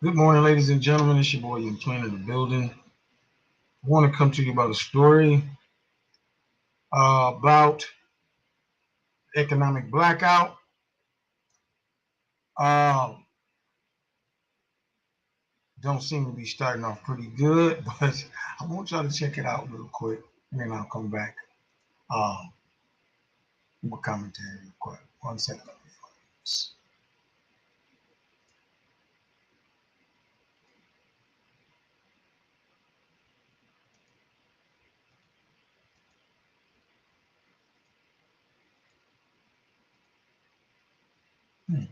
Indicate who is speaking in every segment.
Speaker 1: Good morning, ladies and gentlemen. It's your boy Young Twin in the building. I want to come to you about a story about economic blackout. Uh, don't seem to be starting off pretty good, but I want y'all to check it out real quick, and then I'll come back um, with my commentary real quick. 1 second. Let me find this. Hmm.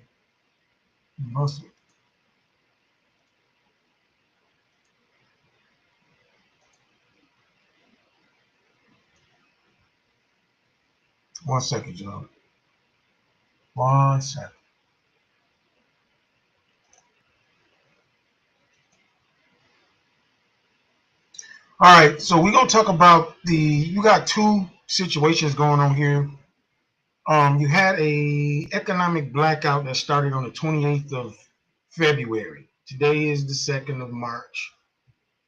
Speaker 1: Must- 1 second, y'all. 1 second. All right, so we're gonna talk about you got two situations going on here. You had a economic blackout that started on the 28th of February. Today is the 2nd of March.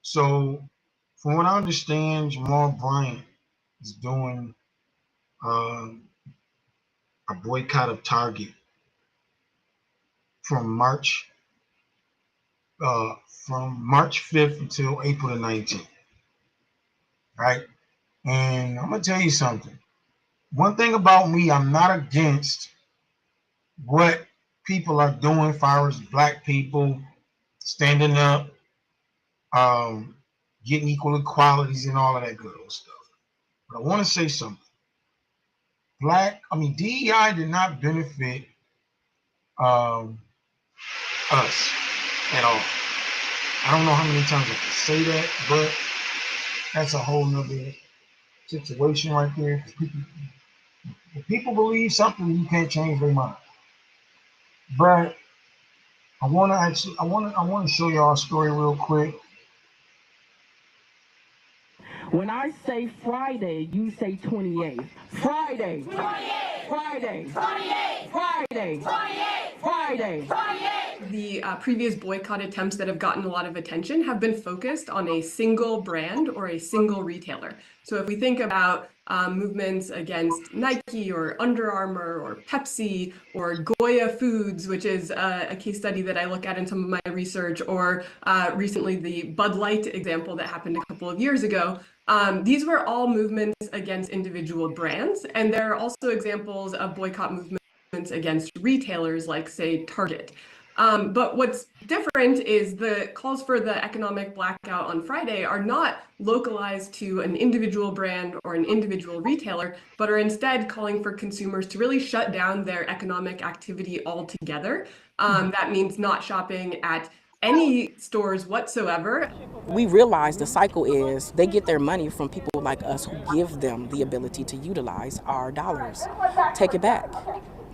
Speaker 1: So, from what I understand, Jamal Bryant is doing uh, a boycott of Target from March from March 5th until April the 19th. Right, and I'm gonna tell you something. One thing about me, I'm not against what people are doing, as far as black people standing up, um, getting equal equalities and all of that good old stuff. But I want to say something. DEI did not benefit um, us at all. I don't know how many times I can say that, but that's a whole nother situation right there. If people believe something, you can't change their mind. But I want to show y'all a story real quick.
Speaker 2: When I say Friday, you say 28th. Friday. 28th. Friday. 28th. Friday. 28th. Friday. 28th.
Speaker 3: The previous boycott attempts that have gotten a lot of attention have been focused on a single brand or a single retailer. So if we think about movements against Nike or Under Armour or Pepsi or Goya Foods, which is a case study that I look at in some of my research, or recently the Bud Light example that happened a couple of years ago, these were all movements against individual brands. And there are also examples of boycott movements against retailers like, say, Target. But what's different is the calls for the economic blackout on Friday are not localized to an individual brand or an individual retailer, but are instead calling for consumers to really shut down their economic activity altogether. That means not shopping at any stores whatsoever.
Speaker 2: We realize the cycle is they get their money from people like us who give them the ability to utilize our dollars. Take it back.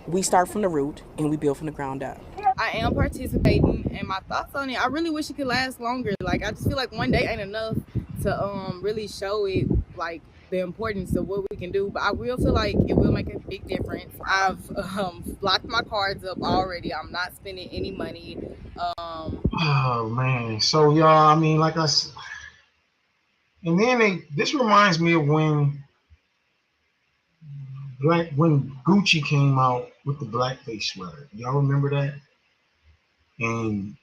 Speaker 2: We start from the root and we build from the ground up.
Speaker 4: I am participating, and my thoughts on it, I really wish it could last longer. Like, I just feel like one day ain't enough to really show it, like, the importance of what we can do. But I will feel like it will make a big difference. I've locked my cards up already. I'm not spending any money.
Speaker 1: Oh man, so y'all, and then this reminds me of when Gucci came out with the blackface sweater. Y'all remember that? And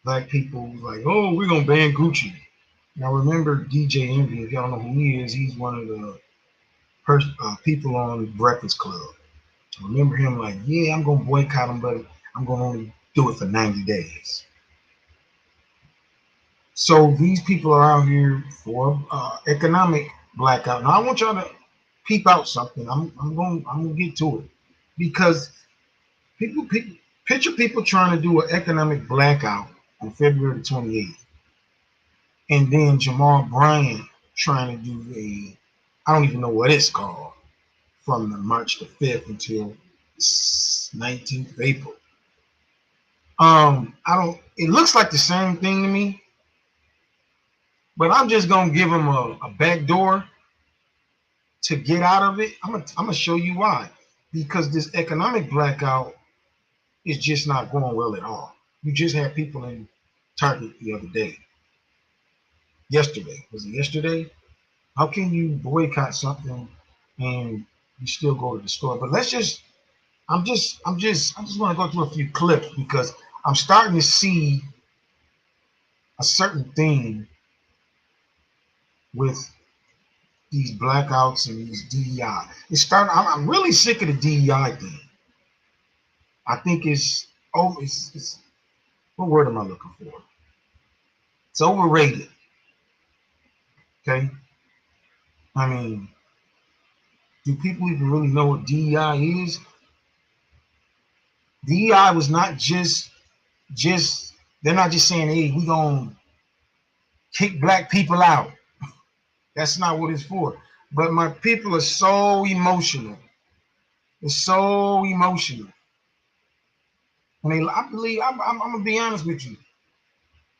Speaker 1: black people was like, "Oh, we're gonna ban Gucci." Now remember DJ Envy, if y'all know who he is, he's one of the people on Breakfast Club. I remember him like, "Yeah, I'm gonna boycott him, but I'm gonna only do it for 90 days." So these people are out here for economic blackout. Now I want y'all to peep out something. I'm gonna get to it because people picture people trying to do an economic blackout on February 28th, and then Jamal Bryant trying to do I don't even know what it's called, from the March the 5th until 19th of April. I don't. It looks like the same thing to me, but I'm just gonna give them a back door to get out of it. I'm gonna show you why. Because this economic blackout is just not going well at all. You just had people in Target the other day. Yesterday. Was it yesterday? How can you boycott something and you still go to the store? But let's just I just want to go through a few clips because I'm starting to see a certain thing with these blackouts and these DEI. I'm really sick of the DEI thing. I think it's what word am I looking for? It's overrated. Okay. I mean, do people even really know what DEI is? DEI was not just they're not just saying, hey, we gonna kick black people out. That's not what it's for. But my people are so emotional. It's so emotional. And I believe, I'm gonna be honest with you.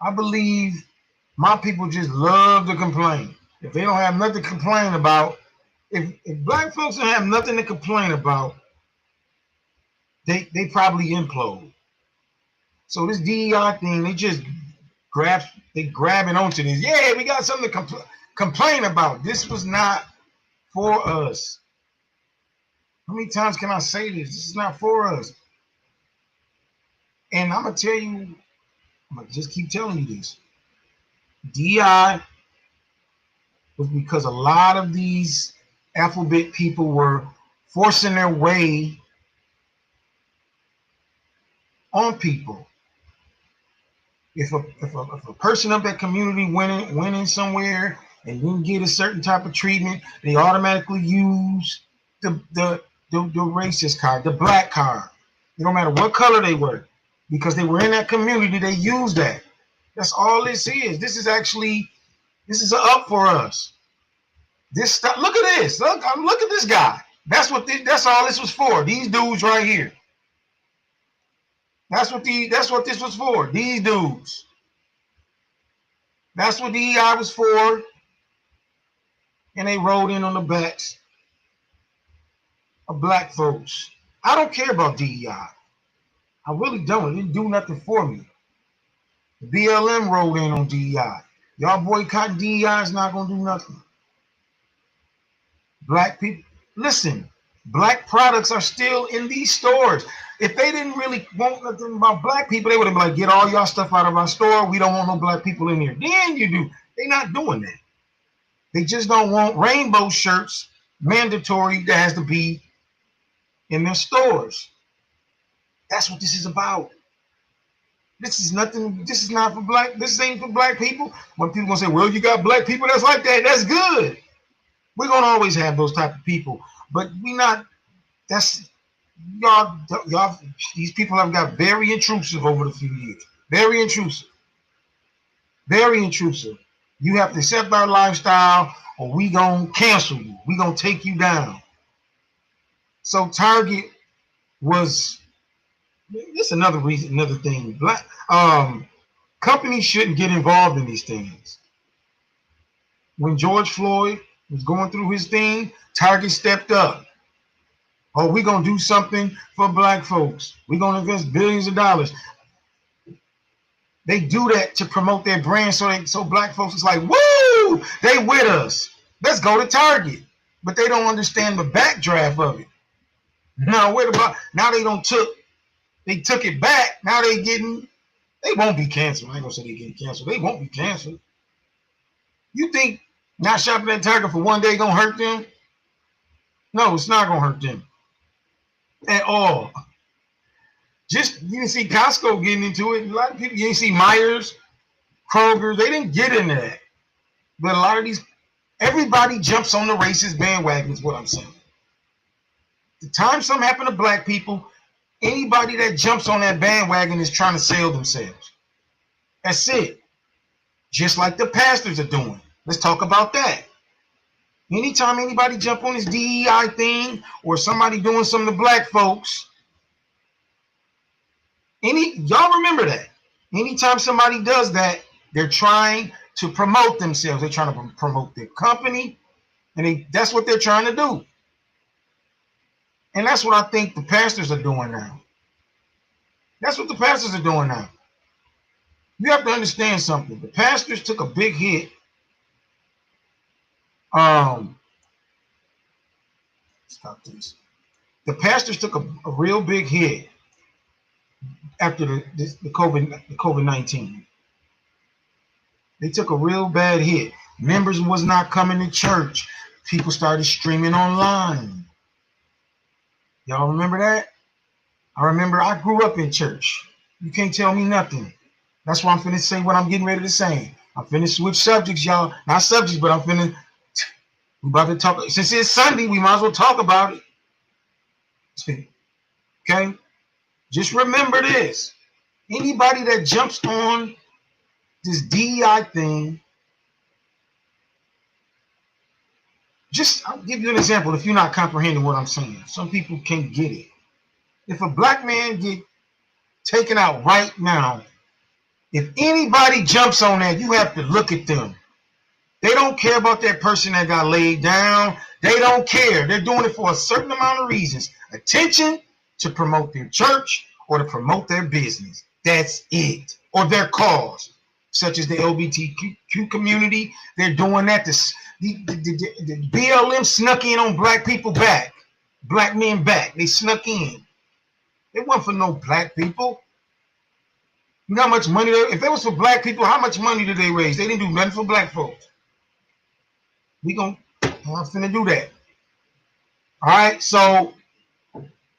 Speaker 1: I believe my people just love to complain. If they don't have nothing to complain about, if black folks don't have nothing to complain about, they probably implode. So this DEI thing, they grabbing onto this. Yeah, we got something to complain about. This was not for us. How many times can I say this? This is not for us. And I'm gonna tell you, I'm gonna just keep telling you this. DEI was because a lot of these alphabet people were forcing their way on people. If a person of that community went in somewhere and didn't get a certain type of treatment, they automatically use the racist card, the black card. It don't matter what color they were, because they were in that community. They used that. That's all this is. This is up for us. This stuff. Look at this. Look at this guy. That's all this was for. These dudes right here. That's what this was for. These dudes. That's what DEI was for. And they rode in on the backs of black folks. I don't care about DEI. I really don't. It didn't do nothing for me. The BLM rolled in on DEI. Y'all boycotting DEI is not going to do nothing. Black people, listen, black products are still in these stores. If they didn't really want nothing about black people, they would have been like, get all y'all stuff out of our store. We don't want no black people in here. Then you do. They're not doing that. They just don't want rainbow shirts mandatory that has to be in their stores. That's what this is about. This is nothing. This is not for black. This ain't for black people. When people gonna say, well, you got black people that's like that, that's good. We're gonna always have those type of people, but we not. That's y'all. These people have got very intrusive over the few years. Very intrusive. Very intrusive. You have to accept our lifestyle, or we gonna cancel you. We gonna take you down. So Target was. This is another reason. Another thing. Black companies shouldn't get involved in these things. When George Floyd was going through his thing, Target stepped up. Oh, we're going to do something for black folks. We're going to invest billions of dollars. They do that to promote their brand so black folks is like, woo, they with us. Let's go to Target. But they don't understand the backdraft of it. Now, now they took it back. Now they won't be canceled. I ain't going to say they're getting canceled. They won't be canceled. You think not shopping at Target for one day gonna hurt them? No, it's not gonna hurt them at all. Just you didn't see Costco getting into it. A lot of people, you didn't see Myers, Kroger. They didn't get into that. But a lot of everybody jumps on the racist bandwagon. Is what I'm saying. The time something happened to black people, anybody that jumps on that bandwagon is trying to sell themselves. That's it. Just like the pastors are doing. Let's talk about that. Anytime anybody jump on this DEI thing or somebody doing something to black folks, y'all remember that. Anytime somebody does that, they're trying to promote themselves. They're trying to promote their company, and that's what they're trying to do. And that's what I think the pastors are doing now. That's what the pastors are doing now. You have to understand something. The pastors took a big hit. Stop this. The pastors took a real big hit after the COVID-19. They took a real bad hit. Members was not coming to church. People started streaming online. Y'all remember that? I remember I grew up in church. You can't tell me nothing. That's why I'm finna say what I'm getting ready to say. I'm finna switch subjects, y'all. Not subjects, but we about to talk. Since it's Sunday, we might as well talk about it. Okay? Just remember this. Anybody that jumps on this DEI thing, I'll give you an example if you're not comprehending what I'm saying. Some people can't get it. If a black man get taken out right now, if anybody jumps on that, you have to look at them. They don't care about that person that got laid down. They don't care. They're doing it for a certain amount of reasons. Attention, to promote their church, or to promote their business. That's it. Or their cause, such as the LGBTQ community. They're doing that. The BLM snuck in on black people back. Black men back. They snuck in. It wasn't for no black people. You know how much money, if it was for black people, how much money did they raise? They didn't do nothing for black folks. I'm finna do that. All right, so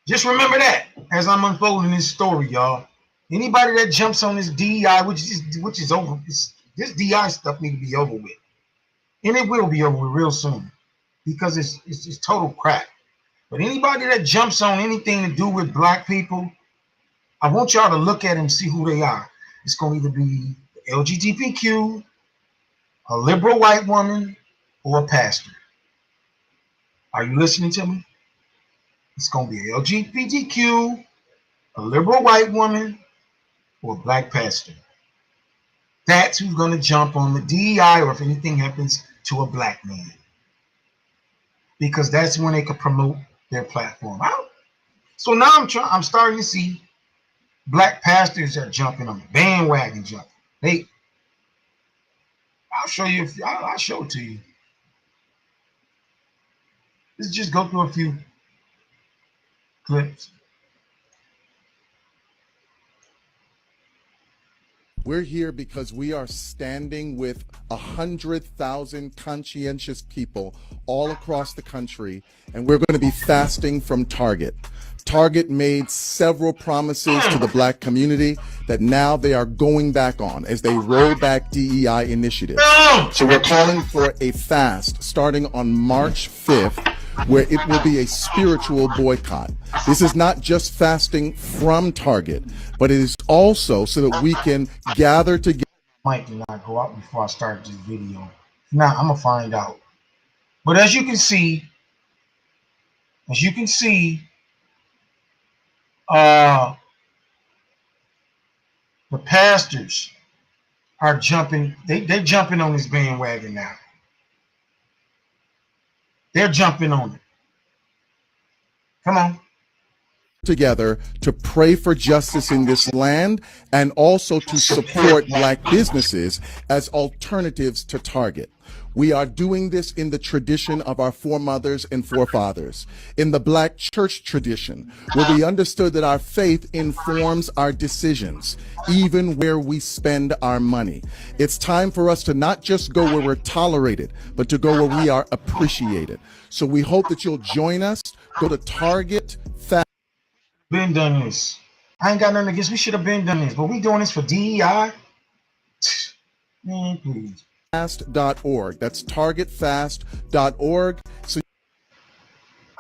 Speaker 1: just remember that as I'm unfolding this story, y'all. Anybody that jumps on this DEI, which is over, this DEI stuff need to be over with. And it will be over with real soon because it's just total crap. But anybody that jumps on anything to do with black people, I want y'all to look at them and see who they are. It's going to either be LGBTQ, a liberal white woman, or a pastor. Are you listening to me? It's going to be LGBTQ, a liberal white woman, or a black pastor. That's who's going to jump on the DEI, or if anything happens to a black man. Because that's when they could promote their platform out. So now I'm starting to see black pastors are jumping on the bandwagon jumping. I'll show you. I'll show it to you. Let's just go through a few clips.
Speaker 5: We're here because we are standing with 100,000 conscientious people all across the country, and we're going to be fasting from Target. Target made several promises to the black community that now they are going back on as they roll back DEI initiatives. So we're calling for a fast starting on March 5th, where it will be a spiritual boycott. This is not just fasting from Target, but it is also so that we can gather together.
Speaker 1: Mic did not go out before I start this video. Now I'm gonna find out. But as you can see, the pastors are jumping. They're jumping on this bandwagon now. They're jumping on it. Come on.
Speaker 5: Together to pray for justice in this land and also to support black businesses as alternatives to Target. We are doing this in the tradition of our foremothers and forefathers, in the black church tradition, where we understood that our faith informs our decisions, even where we spend our money. It's time for us to not just go where we're tolerated, but to go where we are appreciated. So we hope that you'll join us. Go to Target.
Speaker 1: Been done this. I ain't got nothing against. We should have been done this, but we doing this for DEI. Man, please.
Speaker 5: Fast.org. That's targetfast.org. So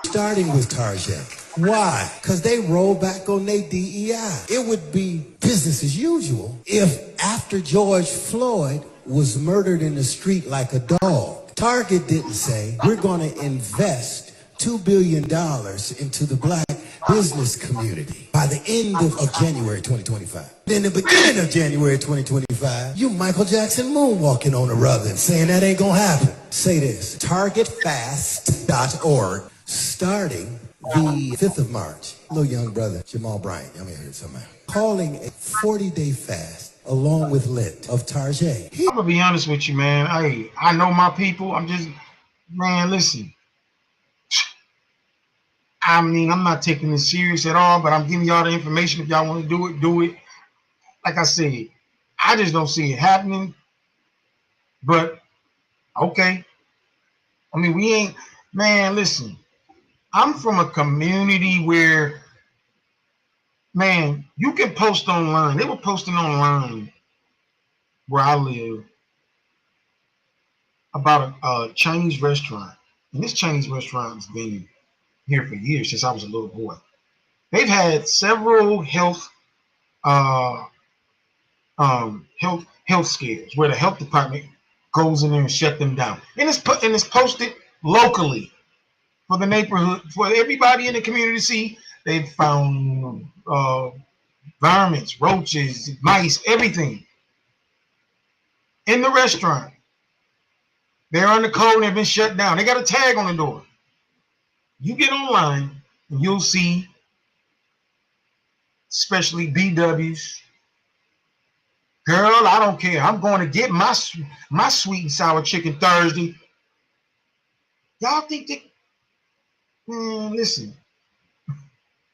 Speaker 6: starting with Target. Why? Because they roll back on their DEI. It would be business as usual if after George Floyd was murdered in the street like a dog, Target didn't say, we're going to invest $2 billion into the black business community by the end of January 2025. In the beginning of January 2025, you Michael Jackson moonwalking on the rug and saying that ain't gonna happen. Say this, targetfast.org, starting the 5th of March. Little young brother, Jamal Bryant, I'm here somewhere, calling a 40-day fast along with Lit of Tarjay.
Speaker 1: I'm gonna be honest with you, man. I know my people. Man, listen. I mean, I'm not taking this serious at all, but I'm giving y'all the information. If y'all want to do it, do it. Like I said, I just don't see it happening. But okay. I mean, we ain't, man, listen. I'm from a community where, man, you can post online. They were posting online where I live about a Chinese restaurant. And this Chinese restaurant's been here for years, since I was a little boy. They've had several health scares where the health department goes in there and shut them down. And it's posted locally for the neighborhood, for everybody in the community to see. They've found varmints, roaches, mice, everything in the restaurant. They're on the code and they've been shut down. They got a tag on the door. You get online and you'll see, especially BWs. Girl, I don't care. I'm going to get my sweet and sour chicken Thursday. Y'all think that? Man, listen.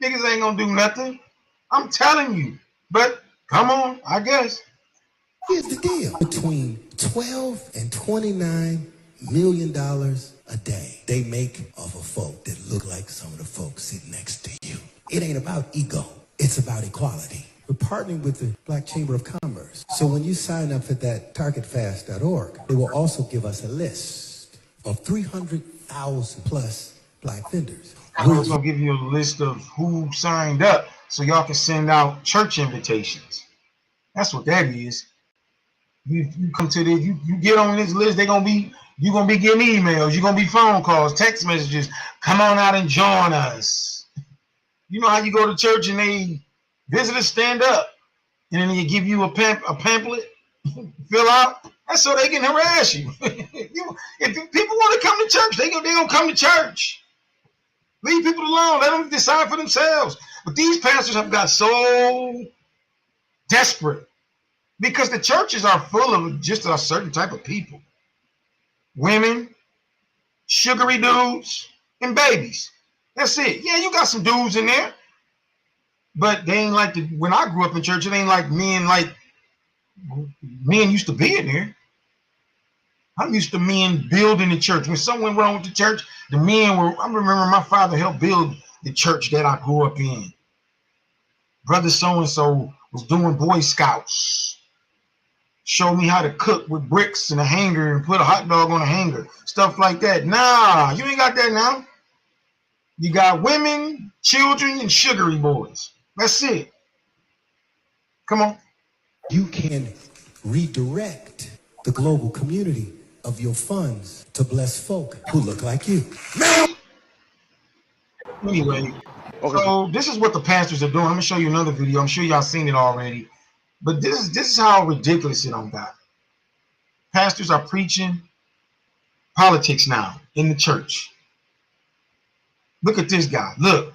Speaker 1: Niggas ain't gonna do nothing. I'm telling you. But come on, I guess.
Speaker 6: Here's the deal. Between 12 and $29 million a day they make off of folk that look like some of the folks sitting next to you. It ain't about ego. It's about equality. We're partnering with the Black Chamber of Commerce. So when you sign up for that targetfast.org, they will also give us a list of 300,000 plus black vendors.
Speaker 1: I'm just gonna give you a list of who signed up so y'all can send out church invitations. That's what that is. You come to this, you get on this list, you're gonna be getting emails, you're gonna be phone calls, text messages. Come on out and join us. You know how you go to church and they visitors stand up and then they give you a pamphlet, fill out. That's so they can harass you. If people want to come to church, they gonna come to church. Leave people alone. Let them decide for themselves. But these pastors have got so desperate because the churches are full of just a certain type of people. Women, sugary dudes, and babies. That's it. Yeah, you got some dudes in there. But they ain't like when I grew up in church, it ain't like men used to be in there. I'm used to men building the church. When something went wrong with the church, I remember my father helped build the church that I grew up in. Brother so-and-so was doing Boy Scouts. Showed me how to cook with bricks and a hanger and put a hot dog on a hanger. Stuff like that. Nah, you ain't got that now. You got women, children, and sugary boys. That's it. Come on.
Speaker 6: You can redirect the global community of your funds to bless folk who look like you.
Speaker 1: Anyway, so this is what the pastors are doing. I'm gonna show you another video. I'm sure y'all seen it already. But this is how ridiculous it got. Pastors are preaching politics now in the church. Look at this guy. Look.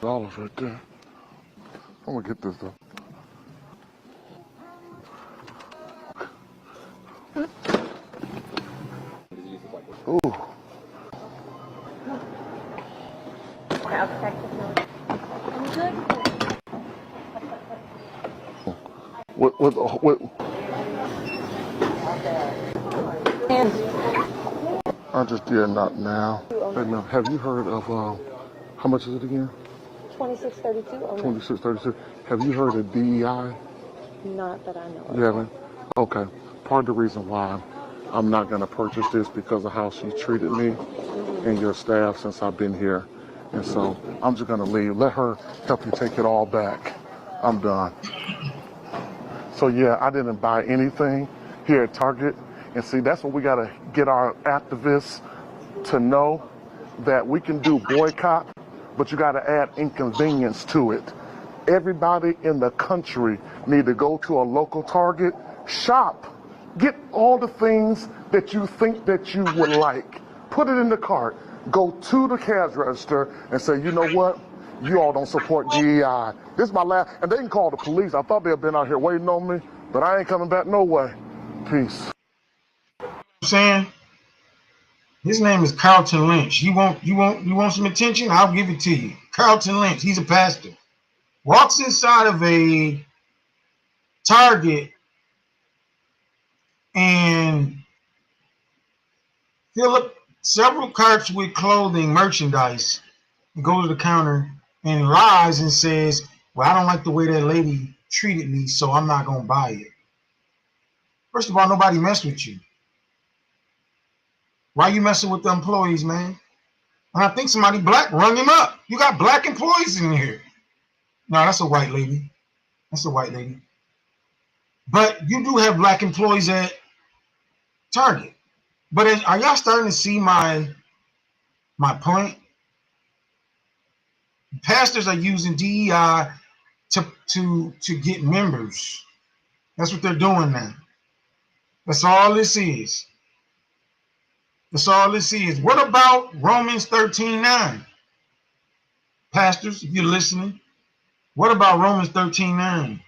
Speaker 7: Dollars right there. I'm gonna get this though. Ooh. What? I just did not now. Hey, now, have you heard of how much is it again?
Speaker 8: 2632.
Speaker 7: 2632. Have you heard of DEI?
Speaker 8: Not that I know of.
Speaker 7: You haven't? Okay. Part of the reason why I'm not going to purchase this because of how she treated me and your staff since I've been here. And so I'm just going to leave. Let her help you take it all back. I'm done. So yeah, I didn't buy anything here at Target. And see, that's what we got to get our activists to know, that we can do boycott, but you got to add inconvenience to it. Everybody in the country need to go to a local Target, shop, get all the things that you think that you would like, put it in the cart, go to the cash register and say, you know what? You all don't support DEI. This is my last, and they can call the police. I thought they'd been out here waiting on me, but I ain't coming back no way. Peace.
Speaker 1: I'm saying his name is Carlton Lynch. You want some attention? I'll give it to you. Carlton Lynch. He's a pastor. Walks inside of a Target and fill up several carts with clothing, merchandise, and go to the counter and lies and says, well, I don't like the way that lady treated me, so I'm not going to buy it. First of all, nobody messed with you. Why you messing with the employees, man? And I think somebody black rung him up. You got black employees in here. No, that's a white lady. That's a white lady. But you do have black employees at Target. But are y'all starting to see my point? Pastors are using DEI to get members. That's what they're doing now. That's all this is. That's all this is. What about Romans 13:9? Pastors, if you're listening, what about Romans 13:9?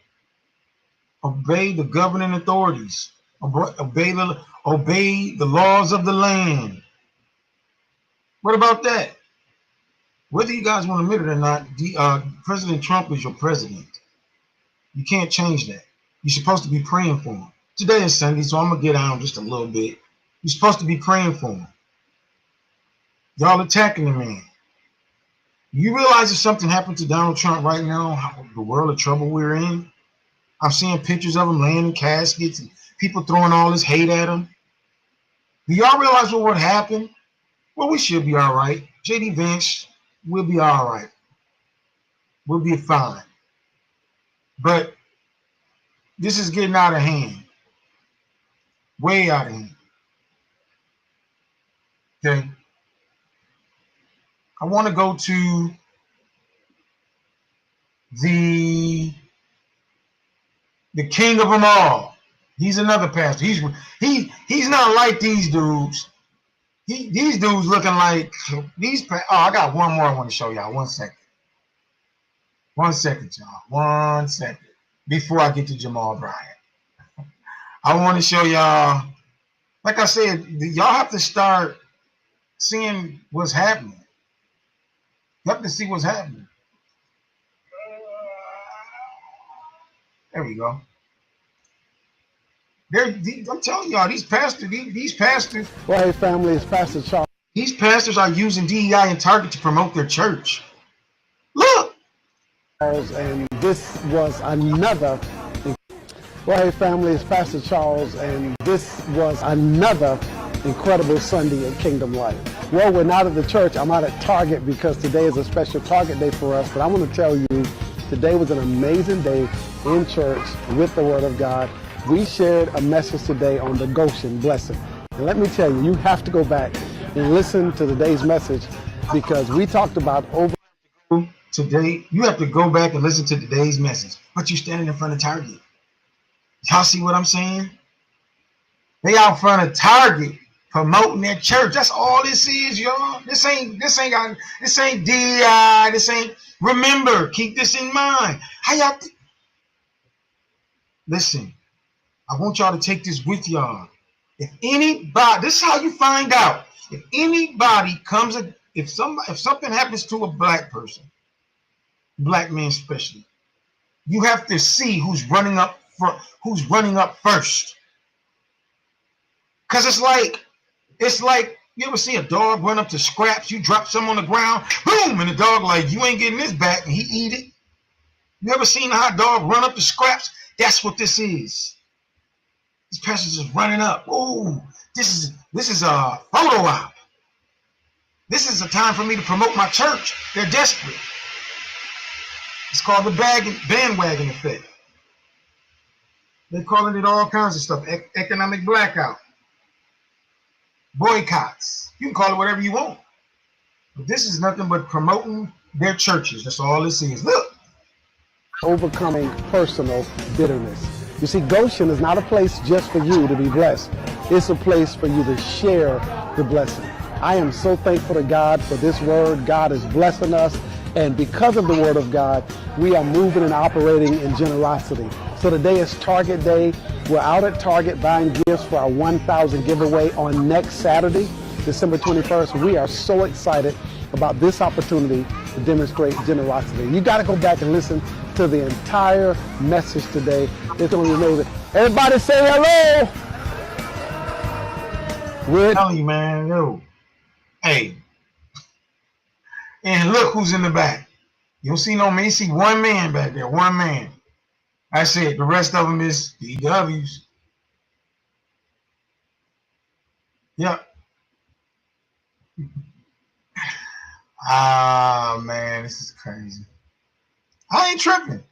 Speaker 1: Obey the governing authorities. Obey the laws of the land. What about that? Whether you guys want to admit it or not, President Trump is your president. You can't change that. You're supposed to be praying for him. Today is Sunday, so I'm going to get out just a little bit. You're supposed to be praying for him. Y'all attacking the man. You realize if something happened to Donald Trump right now, the world of trouble we're in? I'm seeing pictures of him laying in caskets and people throwing all this hate at him. Do y'all realize what would happen? Well, we should be all right. J.D. Vance, we'll be all right. We'll be fine. But this is getting out of hand. Way out of hand. Okay. I want to go to the king of them all. He's another pastor. He's not like these dudes. These dudes looking like these. Oh, I got one more I want to show y'all. 1 second. 1 second, y'all. 1 second. Before I get to Jamal Bryant, I want to show y'all. Like I said, y'all have to start seeing what's happening. You have to see what's happening. There we go. I'm telling y'all, these pastors.
Speaker 9: Well, hey, family, it's Pastor Charles.
Speaker 1: These pastors are using DEI and Target to promote their church. Look.
Speaker 9: And this was another. Well, hey, family, it's Pastor Charles, and this was another incredible Sunday at Kingdom Life. Well, we're not at the church. I'm out at Target because today is a special Target day for us. But I want to tell you, today was an amazing day in church with the Word of God. We shared a message today on the Goshen blessing. And let me tell you, you have to go back and listen to today's message because we talked about over.
Speaker 1: Today, you have to go back and listen to today's message. But you're standing in front of Target. Y'all see what I'm saying? They out front of Target promoting their church. That's all this is, y'all. This ain't DEI. This ain't. Remember, keep this in mind. How y'all? Listen, I want y'all to take this with y'all. If anybody, this is how you find out. If anybody comes, if something happens to a black person, black man especially, you have to see who's running up first. Cause it's like you ever see a dog run up to scraps, you drop some on the ground, boom, and the dog like, you ain't getting this back, and he eat it. You ever seen a hot dog run up to scraps? That's what this is. This person's just running up. Ooh, this is a photo op. This is a time for me to promote my church. They're desperate. It's called the bandwagon effect. They're calling it all kinds of stuff. Economic blackout. Boycotts. You can call it whatever you want. But this is nothing but promoting their churches. That's all this is. Look.
Speaker 9: Overcoming personal bitterness. You see, Goshen is not a place just for you to be blessed. It's a place for you to share the blessing. I am so thankful to God for this word. God is blessing us. And because of the word of God, we are moving and operating in generosity. So today is Target Day. We're out at Target buying gifts for our 1,000 giveaway on next Saturday, December 21st. We are so excited about this opportunity to demonstrate generosity. You got to go back and listen to the entire message today. It's going to be amazing. Everybody say hello.
Speaker 1: I'm telling you, man, yo. Hey. And look who's in the back. You don't see no man. You see one man back there. One man. That's it. The rest of them is DWs. Yep. Ah, man, this is crazy. I ain't tripping.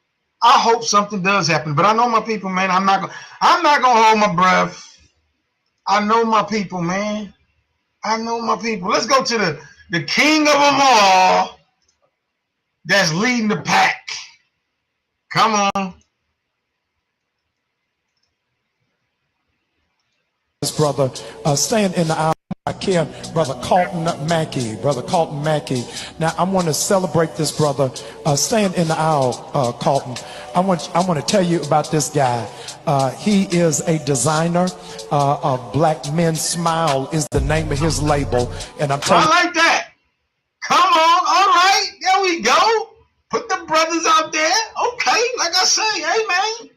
Speaker 1: I hope something does happen, but I know my people, man. I'm not gonna hold my breath. I know my people, man. I know my people. Let's go to the king of them all that's leading the pack. Come on.
Speaker 10: Brother, stand in the aisle. I can, Brother Colton Mackey. Brother Colton Mackey. Now, I want to celebrate this brother. Stand in the aisle, Colton. I want to tell you about this guy. He is a designer of Black Men Smile is the name of his label. And I'm telling you.
Speaker 1: I like that. Come on. All right. There we go. Put the brothers out there. Okay. Like I say, hey, man.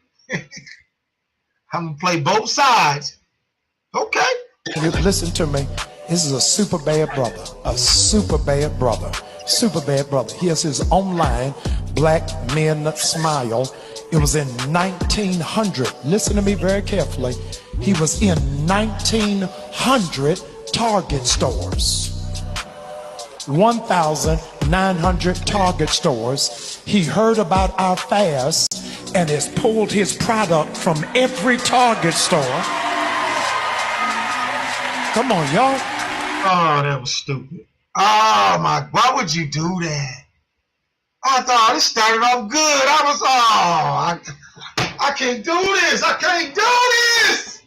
Speaker 1: I'm going to play both sides. Okay.
Speaker 10: You listen to me. This is a super bad brother. A super bad brother. Super bad brother. He has his own line, Black Men Smile. It was in 1900. Listen to me very carefully. He was in 1900 Target stores. 1,900 Target stores. He heard about our fast and has pulled his product from every Target store. Come on, y'all.
Speaker 1: Oh, that was stupid. Oh, my. Why would you do that? I thought this started off good. I can't do this. I can't do this.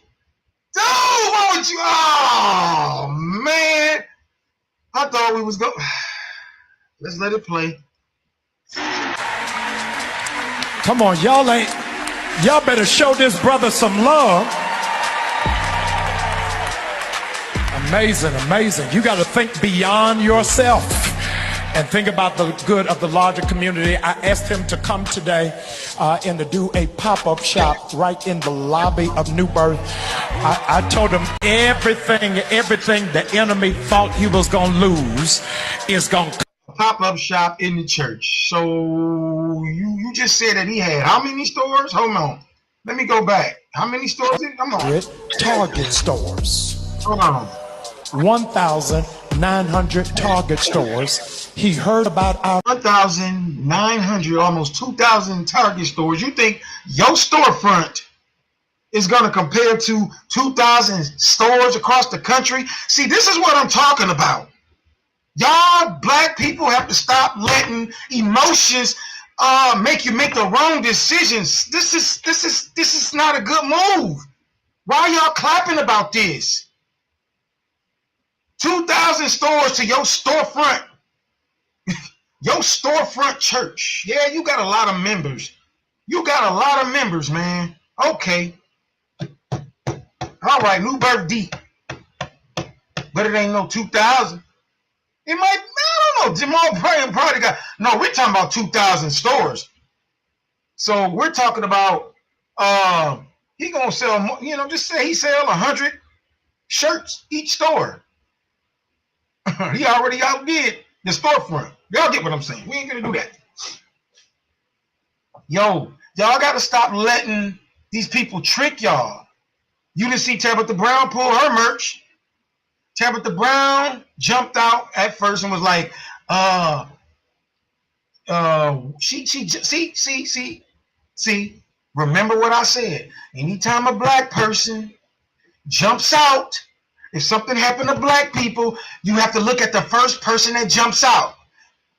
Speaker 1: Dude, why would you? Oh, man. I thought we was going. Let's let it play.
Speaker 10: Come on, y'all better show this brother some love. Amazing, amazing. You got to think beyond yourself and think about the good of the larger community. I asked him to come today and to do a pop-up shop right in the lobby of New Birth. I told him everything the enemy thought he was going to lose is going to
Speaker 1: pop-up shop in the church. So you just said that he had how many stores? Hold on. Let me go back. How many stores? Come on.
Speaker 10: Target stores.
Speaker 1: Hold on.
Speaker 10: 1,900 Target stores. He heard about our
Speaker 1: 1,900, almost 2,000 Target stores. You think your storefront is going to compare to 2,000 stores across the country? See, this is what I'm talking about. Y'all black people have to stop letting emotions make you make the wrong decisions. This is not a good move. Why are y'all clapping about this? 2,000 stores to your storefront. Your storefront church. Yeah, you got a lot of members. You got a lot of members, man. Okay. All right, New Birth deep. But it ain't no 2,000. It might, I don't know. Jamal probably got, no, we're talking about 2,000 stores. So we're talking about, he gonna sell, just say he sell 100 shirts each store. He already outdid the storefront. Y'all get what I'm saying. We ain't gonna do that. Yo, y'all gotta stop letting these people trick y'all. You didn't see Tabitha Brown pull her merch. Tabitha Brown jumped out at first and was like, see, remember what I said. Anytime a black person jumps out, if something happened to black people, you have to look at the first person that jumps out.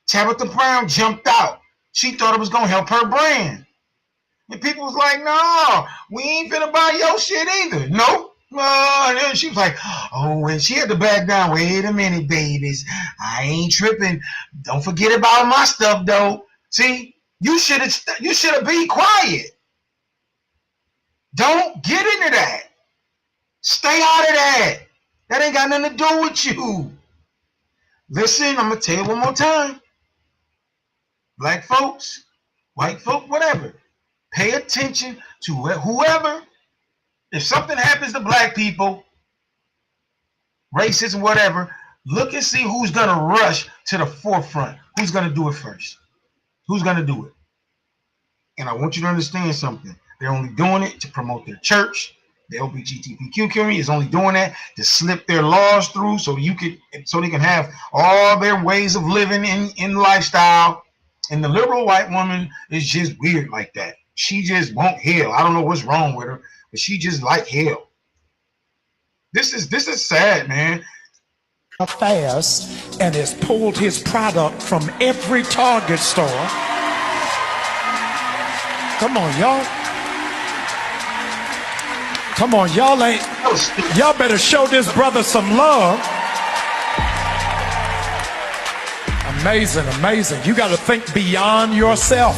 Speaker 1: Tabitha Brown jumped out. She thought it was going to help her brand. And people was like, no, we ain't finna buy your shit either. Nope. Oh, and then she was like, oh, and she had to back down. Wait a minute, babies. I ain't tripping. Don't forget about my stuff, though. See, you should have been quiet. Don't get into that. Stay out of that. That ain't got nothing to do with you. Listen, I'm going to tell you one more time. Black folks, white folk, whatever. Pay attention to whoever. If something happens to black people, racism, whatever, look and see who's going to rush to the forefront. Who's going to do it first? Who's going to do it? And I want you to understand something. They're only doing it to promote their church. The LGBTQ community is only doing that to slip their laws through so they can have all their ways of living in lifestyle. And the liberal white woman is just weird like that. She just won't heal. I don't know what's wrong with her, but she just like hell. This is sad, man.
Speaker 10: Fast and has pulled his product from every Target store. Come on, y'all. Come on, y'all better show this brother some love. Amazing, amazing. You got to think beyond yourself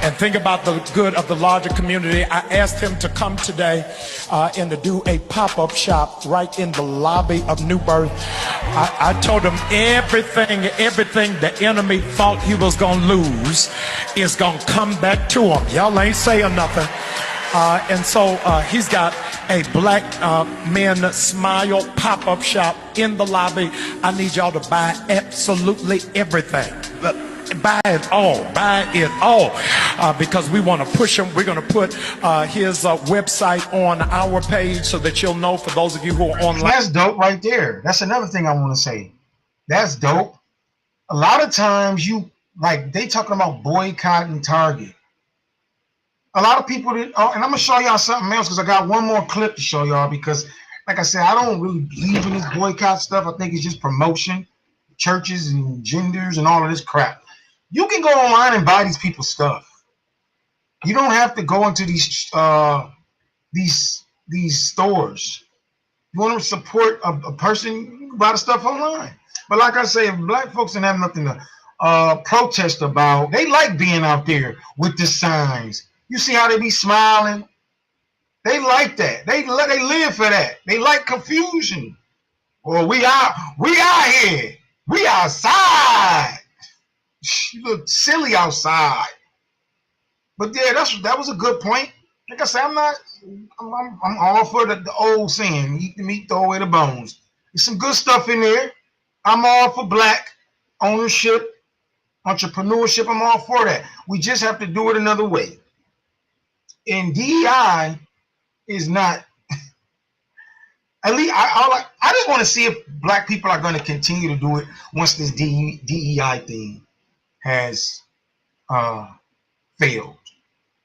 Speaker 10: and think about the good of the larger community. I asked him to come today and to do a pop-up shop right in the lobby of New Birth. I told him everything the enemy thought he was going to lose is going to come back to him. Y'all ain't saying nothing. And so he's got a Black Men Smile pop-up shop in the lobby. I need y'all to buy absolutely everything. Buy it all, because we want to push him. We're going to put his website on our page so that you'll know, for those of you who are online.
Speaker 1: That's dope right there. That's another thing I want to say. That's dope. A lot of times they talking about boycotting Target. A lot of people and I'm going to show y'all something else because I got one more clip to show y'all because, like I said, I don't really believe in this boycott stuff. I think it's just promotion, churches and genders and all of this crap. You can go online and buy these people's stuff. You don't have to go into these stores. You want to support a person, you can buy the stuff online. But like I say, if black folks don't have nothing to protest about, they like being out there with the signs. You see how they be smiling? They like that. They live for that. They like confusion. Well, we out here. We outside. You look silly outside. But yeah, that was a good point. Like I said, I'm all for the old saying, eat the meat, throw away the bones. There's some good stuff in there. I'm all for black ownership, entrepreneurship. I'm all for that. We just have to do it another way. And DEI is not, at least I just want to see if black people are going to continue to do it once this DEI thing has failed.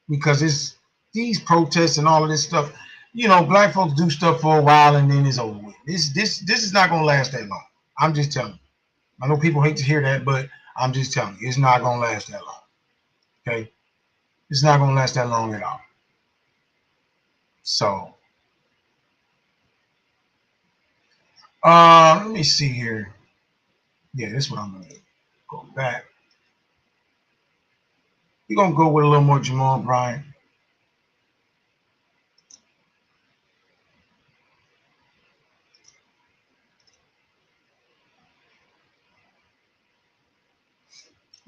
Speaker 1: Because it's these protests and all of this stuff, black folks do stuff for a while and then it's over with. This is not going to last that long. I'm just telling you. I know people hate to hear that, but I'm just telling you, it's not going to last that long. Okay? It's not going to last that long at all. So, let me see here. Yeah, this is what I'm going to go back. We're going to go with a little more Jamal Bryant.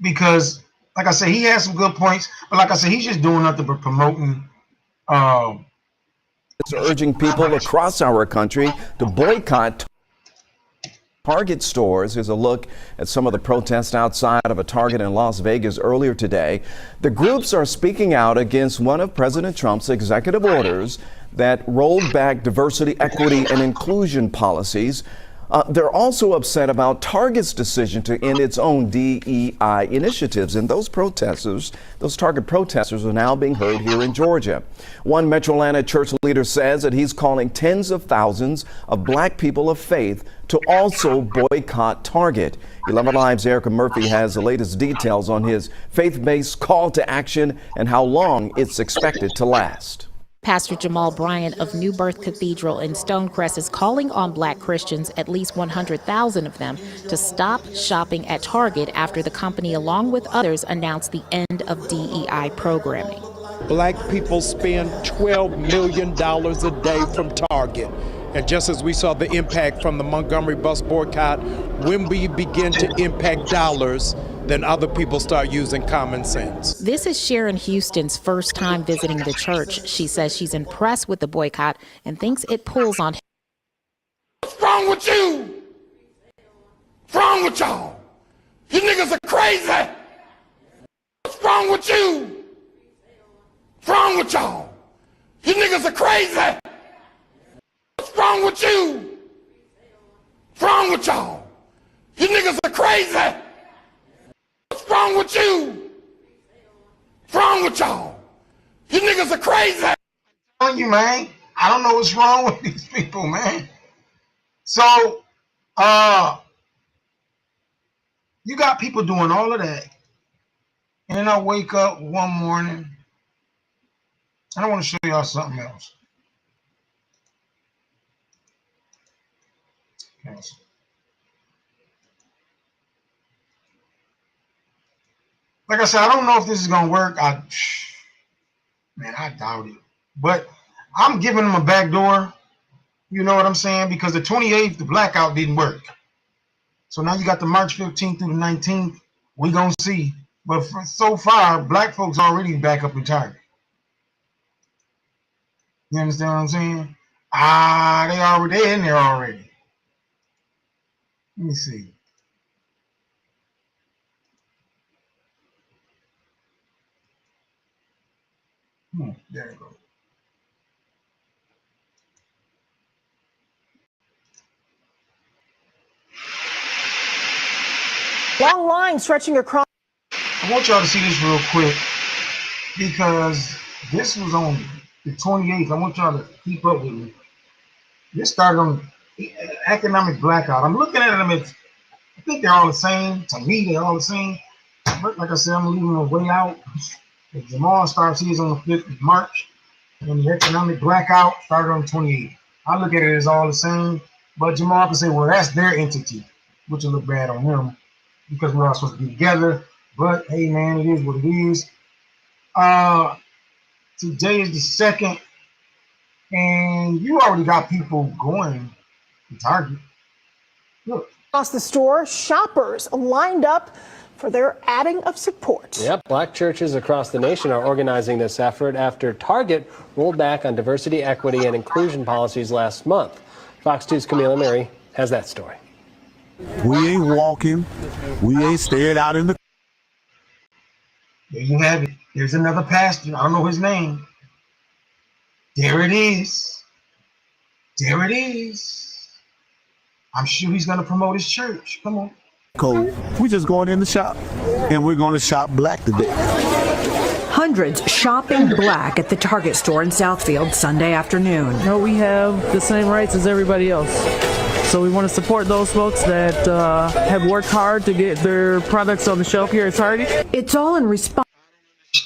Speaker 1: Because, like I said, he has some good points. But like I said, he's just doing nothing but promoting.
Speaker 11: It's urging people across our country to boycott Target stores. Here's a look at some of the protests outside of a Target in Las Vegas earlier today. The groups are speaking out against one of President Trump's executive orders that rolled back diversity, equity, and inclusion policies. They're also upset about Target's decision to end its own DEI initiatives. And those Target protesters are now being heard here in Georgia. One Metro Atlanta church leader says that he's calling tens of thousands of black people of faith to also boycott Target. 11 Live's Erica Murphy has the latest details on his faith-based call to action and how long it's expected to last.
Speaker 12: Pastor Jamal Bryant of New Birth Cathedral in Stonecrest is calling on Black Christians, at least 100,000 of them, to stop shopping at Target after the company, along with others, announced the end of DEI programming.
Speaker 10: Black people spend $12 million a day from Target. And just as we saw the impact from the Montgomery bus boycott, when we begin to impact dollars, then other people start using common sense.
Speaker 12: This is Sharon Houston's first time visiting the church. She says she's impressed with the boycott and thinks it pulls on.
Speaker 10: What's wrong with you? What's wrong with y'all? You niggas are crazy. What's wrong with you? What's wrong with y'all? You niggas are crazy. What's wrong with you? What's wrong with y'all? You niggas are crazy. What's wrong with you? What's wrong with y'all? You niggas are crazy.
Speaker 1: I'm telling you, man. I don't know what's wrong with these people, man. So, you got people doing all of that. And then I wake up one morning and I want to show y'all something else. Cancel. Like I said, I don't know if this is gonna work. I doubt it. But I'm giving them a back door. You know what I'm saying? Because the 28th, the blackout didn't work. So now you got the March 15th through the 19th. We gonna see. But so far, black folks already back up in Target. You understand what I'm saying? They in there already. Let me see. There you go.
Speaker 13: Long line stretching across.
Speaker 1: I want y'all to see this real quick because this was on the 28th. I want y'all to keep up with me. This started on economic blackout. I'm looking at them. I think they're all the same. To me, they're all the same. But like I said, I'm leaving them way out. If Jamal starts his on the 5th of March, and the economic blackout started on the 28th. I look at it as all the same. But Jamal can say, well, that's their entity, which will look bad on him because we're all supposed to be together. But hey, man, it is what it is. Today is the 2nd, and you already got people going to Target. Look.
Speaker 13: Across the store, shoppers lined up for their adding of support.
Speaker 14: Yep, black churches across the nation are organizing this effort after Target rolled back on diversity, equity, and inclusion policies last month. Fox 2's Camila Mary has that story.
Speaker 15: We ain't walking. We ain't staying out in the...
Speaker 1: There you have it. There's another pastor. I don't know his name. There it is. There it is. I'm sure he's going to promote his church. Come on.
Speaker 15: Cold. We just going in the shop, and we're going to shop black today.
Speaker 16: Hundreds shopping black at the Target store in Southfield Sunday afternoon.
Speaker 17: No, we have the same rights as everybody else. So we want to support those folks that have worked hard to get their products on the shelf here at Target.
Speaker 16: It's all in response.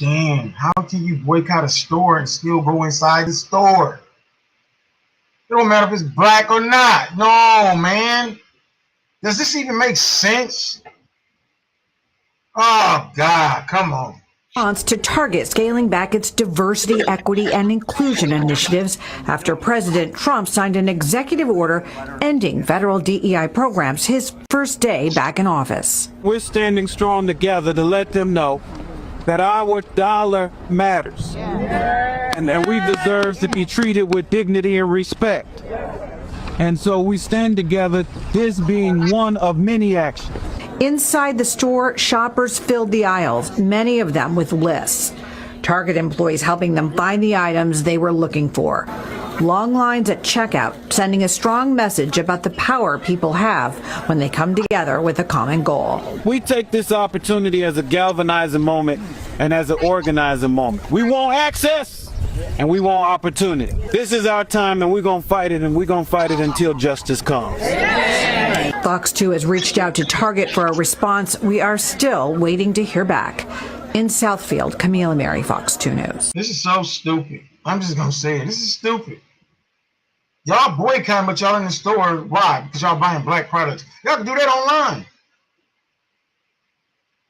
Speaker 1: Understand, how can you boycott a store and still go inside the store? It don't matter if it's black or not. No, man. Does this even make sense? Oh, God, come on.
Speaker 16: To Target scaling back its diversity, equity, and inclusion initiatives after President Trump signed an executive order ending federal DEI programs his first day back in office.
Speaker 18: We're standing strong together to let them know that our dollar matters and that we deserve to be treated with dignity and respect. And so we stand together, this being one of many actions.
Speaker 16: Inside the store, shoppers filled the aisles, many of them with lists. Target employees helping them find the items they were looking for. Long lines at checkout, sending a strong message about the power people have when they come together with a common goal.
Speaker 18: We take this opportunity as a galvanizing moment and as an organizing moment. We want access and we want opportunity. This is our time and we're going to fight it, and we're going to fight it until justice comes.
Speaker 16: Fox 2 has reached out to Target for a response. We are still waiting to hear back. In Southfield, Camila Mary, Fox 2 News.
Speaker 1: This is so stupid. I'm just gonna say it. This is stupid. Y'all boycotting, but y'all in the store. Why? Because y'all buying black products. Y'all can do that online.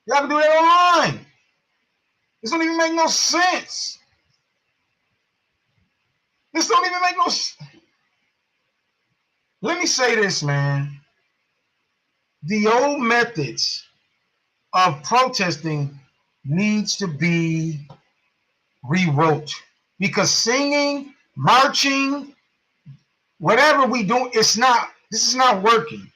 Speaker 1: Y'all can do that online. This don't even make no sense. This don't even make no sense. Let me say this, man. The old methods of protesting needs to be rewrote, because singing, marching, whatever we do, this is not working.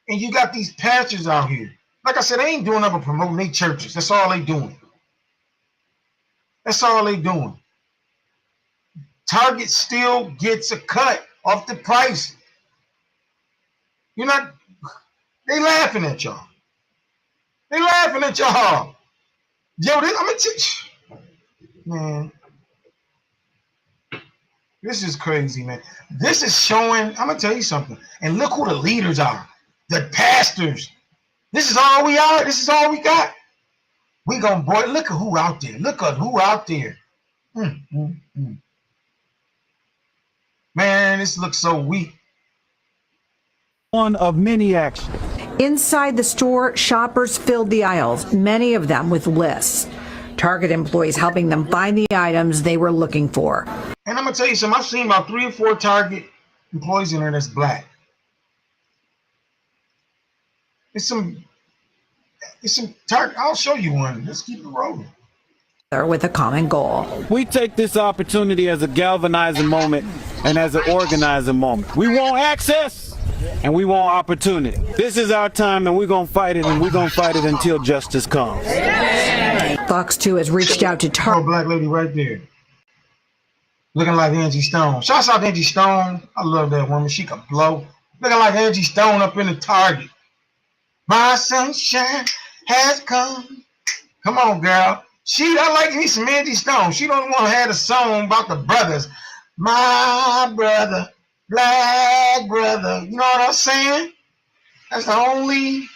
Speaker 1: And you got these pastors out here. Like I said, they ain't doing nothing but promoting their churches. That's all they doing. That's all they doing. Target still gets a cut off the price. They laughing at y'all. They laughing at y'all. Yo, I'm gonna teach. Man, this is crazy, man. This is showing, I'm gonna tell you something. And look who the leaders are. The pastors. This is all we are. This is all we got. We gonna, boy, look at who out there. Look at who out there. Man, this looks so weak.
Speaker 18: One of many actions.
Speaker 16: Inside the store, shoppers filled the aisles, many of them with lists. Target employees helping them find the items they were looking for.
Speaker 1: And I'm gonna tell you something. I've seen about 3 or 4 Target employees in there that's black. It's some Target. I'll show you one. Let's keep it rolling.
Speaker 16: With a common goal.
Speaker 18: We take this opportunity as a galvanizing moment and as an organizing moment. We want access and we want opportunity. This is our time, and we're going to fight it, and we're going to fight it until justice comes.
Speaker 16: Fox 2 has reached out to Target.
Speaker 1: Black lady right there. Looking like Angie Stone. Shouts out to Angie Stone. I love that woman. She can blow. Looking like Angie Stone up in the Target. My sunshine has come. Come on, girl. I like me some Angie Stone. She don't want to have a song about the brothers. My brother, black brother. You know what I'm saying? That's the only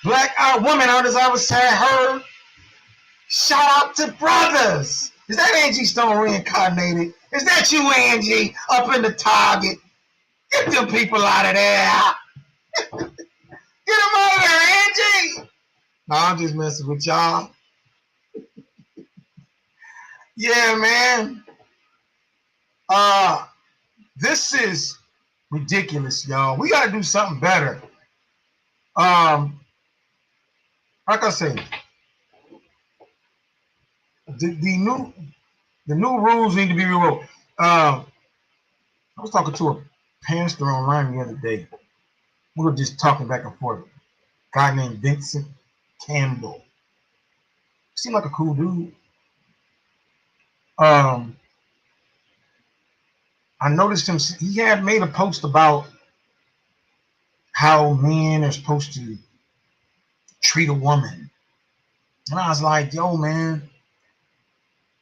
Speaker 1: black woman artist I was saying her. Shout out to brothers. Is that Angie Stone reincarnated? Is that you, Angie, up in the Target? Get them people out of there. Get them out of there, Angie. No, I'm just messing with y'all. Yeah, man. This is ridiculous, y'all. We gotta do something better. Like I say, the new rules need to be rewrote. I was talking to a pastor online the other day. We were just talking back and forth. A guy named Vincent Campbell. Seemed like a cool dude. I noticed him. He had made a post about how men are supposed to treat a woman, and I was like, "Yo, man."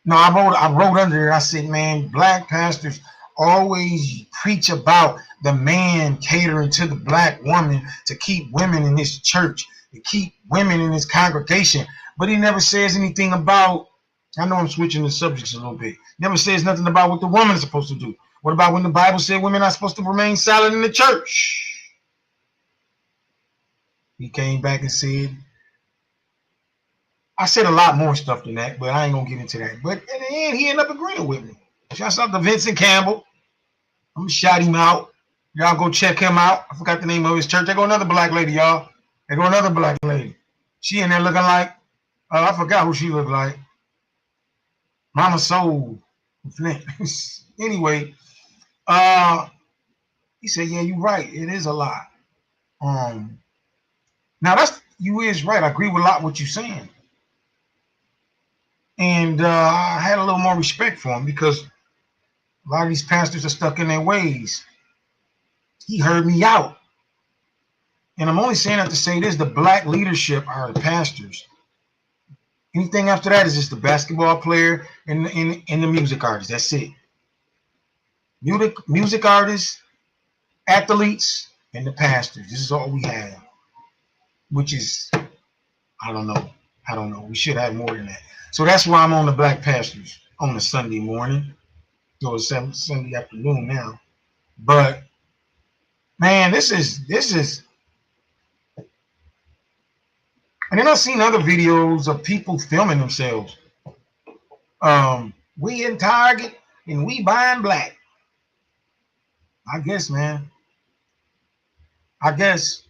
Speaker 1: No, I wrote under there. I said, "Man, black pastors always preach about the man catering to the black woman to keep women in his church, to keep women in his congregation, but he never says anything about." I know I'm switching the subjects a little bit. Never says nothing about what the woman is supposed to do. What about when the Bible said women are supposed to remain silent in the church? He came back and said, I said a lot more stuff than that, but I ain't going to get into that. But in the end, he ended up agreeing with me. Shouts out to Vincent Campbell. I'm going to shout him out. Y'all go check him out. I forgot the name of his church. There go another black lady, y'all. There go another black lady. She in there looking like, I forgot who she looked like. Mama Soul. Anyway, he said, yeah, you're right. It is a lot. Now you is right. I agree with a lot what you're saying. And I had a little more respect for him because a lot of these pastors are stuck in their ways. He heard me out. And I'm only saying that to say this: the black leadership are the pastors. Anything after that is just the basketball player and the music artist. That's it. Music artists, athletes, and the pastors. This is all we have. Which is, I don't know. We should have more than that. So that's why I'm on the black pastors. on a Sunday morning. So it's Sunday afternoon now. But man, this is and then I've seen other videos of people filming themselves. We in Target and we buying black. I guess, man. I guess.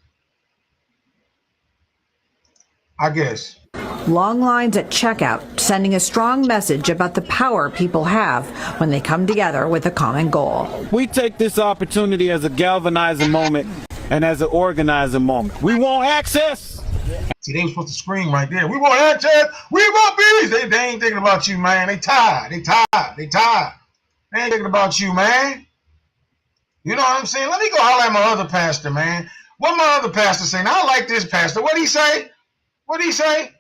Speaker 16: Long lines at checkout, sending a strong message about the power people have when they come together with a common goal.
Speaker 18: We take this opportunity as a galvanizing moment and as an organizing moment. We want access.
Speaker 1: See, they were supposed to scream right there. We want access. We want peace. They ain't thinking about you, man. They tired. They ain't thinking about you, man. You know what I'm saying? Let me go holler at my other pastor, man. What my other pastor saying? I like this pastor. What'd he say? What'd he say?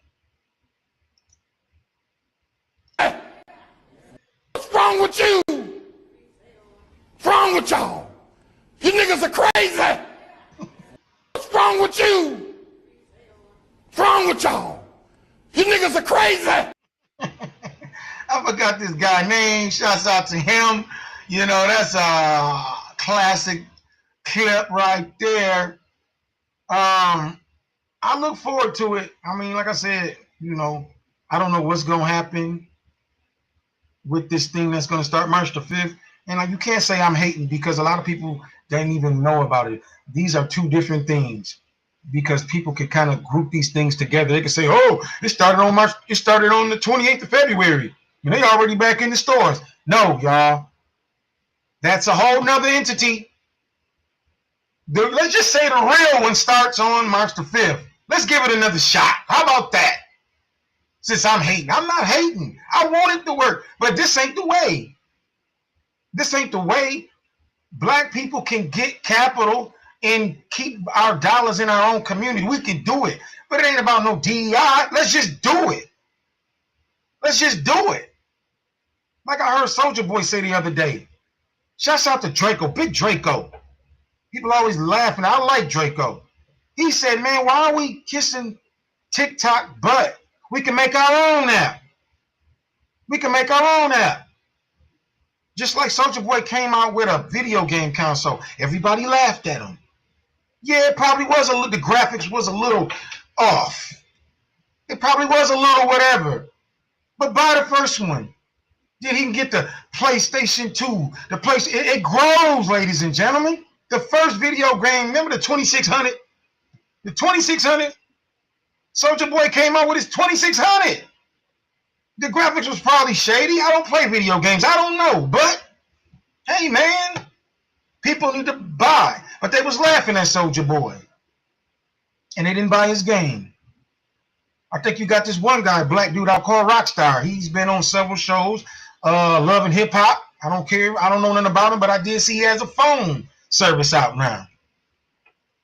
Speaker 10: What's wrong with you? What's wrong with y'all? You niggas are crazy. What's wrong with you? What's wrong with y'all? You niggas are crazy.
Speaker 1: I forgot this guy's name. Shouts out to him. You know, that's a classic clip right there. I look forward to it. I mean, like I said, you know, I don't know what's going to happen with this thing that's going to start March the 5th. And like, you can't say I'm hating because a lot of people didn't even know about it. These are two different things because people can kind of group these things together. They can say, oh, it started on the 28th of February. And they already back in the stores. No, y'all. That's a whole nother entity. Let's just say the real one starts on March the 5th. Let's give it another shot. How about that? Since I'm hating. I'm not hating. I want it to work. But this ain't the way. This ain't the way. Black people can get capital and keep our dollars in our own community. We can do it. But it ain't about no DEI. Let's just do it. Let's just do it. Like I heard Soulja Boy say the other day. Shouts out to Draco, Big Draco. People always laughing. I like Draco. He said, man, why are we kissing TikTok butt? We can make our own app. We can make our own app. Just like Soulja Boy came out with a video game console. Everybody laughed at him. Yeah, it probably was the graphics was a little off. It probably was a little whatever. But buy the first one. Then he can get the PlayStation 2. It grows, ladies and gentlemen. The first video game, remember the 2600? The 2600? Soulja Boy came out with his 2600. The graphics was probably shady. I don't play video games. I don't know. But, hey, man, people need to buy. But they was laughing at Soulja Boy. And they didn't buy his game. I think you got this one guy, black dude out called Rockstar. He's been on several shows. Love and Hip Hop. I don't care. I don't know nothing about him, but I did see he has a phone service out now.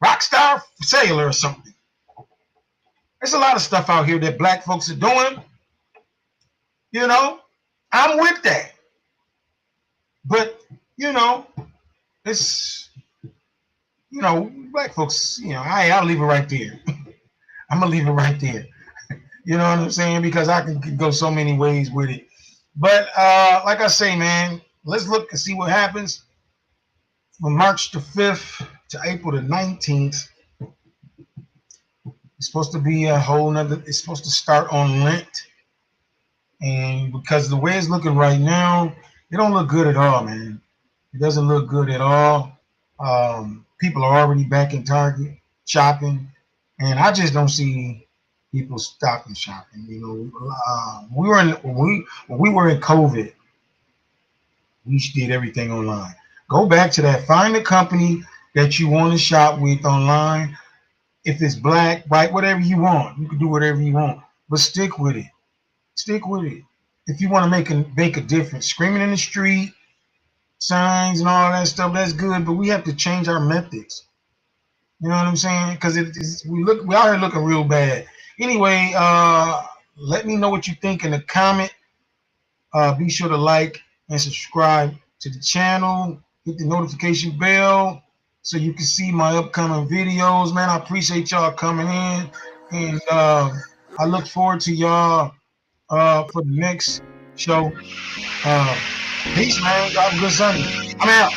Speaker 1: Rockstar Cellular or something. There's a lot of stuff out here that black folks are doing. You know, I'm with that. But, you know, it's, you know, black folks, you know, I'll leave it right there. I'm going to leave it right there. You know what I'm saying? Because I can go so many ways with it. But like I say, man, let's look and see what happens from March the 5th to April the 19th. It's supposed to be a whole nother, it's supposed to start on Lent. And because the way it's looking right now, it don't look good at all, man. It doesn't look good at all. People are already back in Target shopping. And I just don't see people stopping shopping. You know, when we were in COVID, we did everything online. Go back to that. Find a company that you want to shop with online. If it's black, white, whatever you want, you can do whatever you want. But stick with it. Stick with it. If you want to make a difference, screaming in the street, signs and all that stuff, that's good. But we have to change our methods. You know what I'm saying? Because we out here looking real bad. Anyway, let me know what you think in the comment. Be sure to like and subscribe to the channel. Hit the notification bell so you can see my upcoming videos. Man, I appreciate y'all coming in. And I look forward to y'all for the next So, peace, man. Y'all have a good Sunday. I'm out.